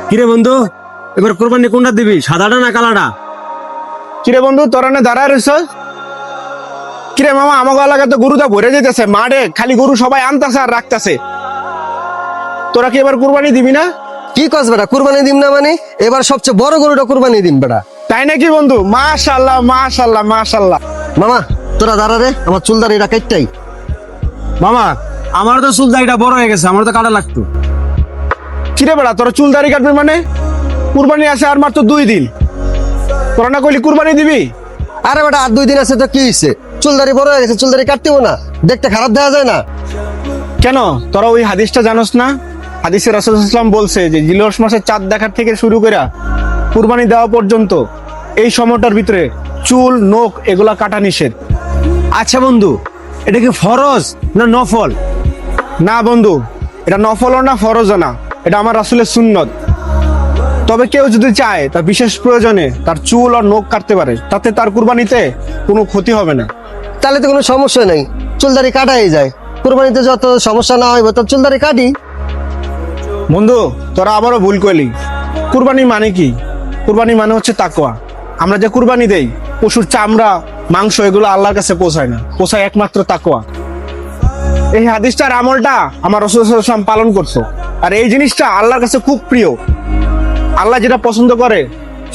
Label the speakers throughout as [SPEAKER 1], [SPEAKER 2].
[SPEAKER 1] কিরে বন্ধু, এবার কোরবানি কোনটা দিবি, সাদাটা না কালাটা?
[SPEAKER 2] কিরে বন্ধু, তোরা না দাঁড়ায় রইছ? কিরে মামা, আমাকে এলাকায় তো গরুটা ভরে যেতেছে মাঠে, খালি গরু সবাই আনতাছে আর রাখতাছে। তোরা কি এবার কুরবানি দিবি না?
[SPEAKER 3] কি কস বেটা, কুরবানি দিম না মানে? এবার সবচেয়ে বড় গরুটা কুরবানি দিম বেটা।
[SPEAKER 2] তাই নাকি বন্ধু? মাশাআল্লাহ মাশাআল্লাহ মাশাআল্লাহ।
[SPEAKER 3] মামা তোরা দাঁড়া রে, আমার চুলদারিটা কাটটাই।
[SPEAKER 1] মামা, আমার তো চুল দাড়িটা বড় হয়ে গেছে, আমার তো কাটা লাগতো।
[SPEAKER 2] কিরে বেড়া, তোরা চুল দাড়ি কাটবি মানে? কুরবানি আছে আর মাত্র 2 দিন, তোরা না কইলি কুরবানি দিবি?
[SPEAKER 3] আরে বেটা, আর 2 দিন আছে তো কি হইছে? চুলদারি বড় হয়ে গেছে, চুলদারি কাটতেও না, দেখতে খারাপ দেখা যায় না?
[SPEAKER 2] কেন, তোরা ওই হাদিসটা জানোস না? হাদিসে রাসূল সাল্লাল্লাহু আলাইহি ওয়াসাল্লাম বলছে যে জিলহজ মাসের চাঁদ দেখার থেকে শুরু করে কুরবানি দেওয়া পর্যন্ত এই সময়টার ভিতরে চুল নখ এগুলা কাটা নিষেধ।
[SPEAKER 1] আচ্ছা বন্ধু, এটা কি ফরজ না নফল?
[SPEAKER 2] না বন্ধু, এটা নফলও না ফরজও না, এটা আমার রাসূলের সুন্নত। তবে কেউ যদি চায় তার বিশেষ প্রয়োজনে তার চুল আর নখ কাটতে পারে, তাতে তার কুরবানিতে কোনো ক্ষতি হবে না।
[SPEAKER 3] তাহলে তো কোনো সমস্যা নেই, চুলদারি কাটাই যায়। কুরবানিতে যত সমস্যা না হইব তোর চুলদারি কাটি।
[SPEAKER 2] বন্ধু, তোরা আবারও ভুল করলি। কুরবানি মানে কি? কুরবানি মানে হচ্ছে তাকওয়া। আমরা যে কুরবানি দেই, পশুর চামড়া মাংস এগুলো আল্লাহর কাছে পৌঁছায় না, পৌঁছায় একমাত্র তাকওয়া। এই হাদিসটার আমলটা আমার রাসূল সাল্লাল্লাহু আলাইহি ওয়াসাল্লাম পালন করতো, আর এই জিনিসটা আল্লাহর কাছে খুব প্রিয়। আল্লাহ যেটা পছন্দ করে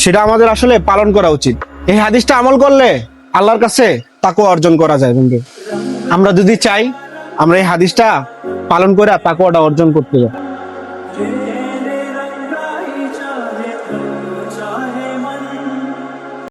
[SPEAKER 2] সেটা আমাদের আসলে পালন করা উচিত। এই হাদিসটা আমল করলে আল্লাহর কাছে তাকওয়া অর্জন করা যায় বন্ধু। আমরা যদি চাই, আমরা এই হাদিসটা পালন করে তাকওয়াটা অর্জন করতে যাই।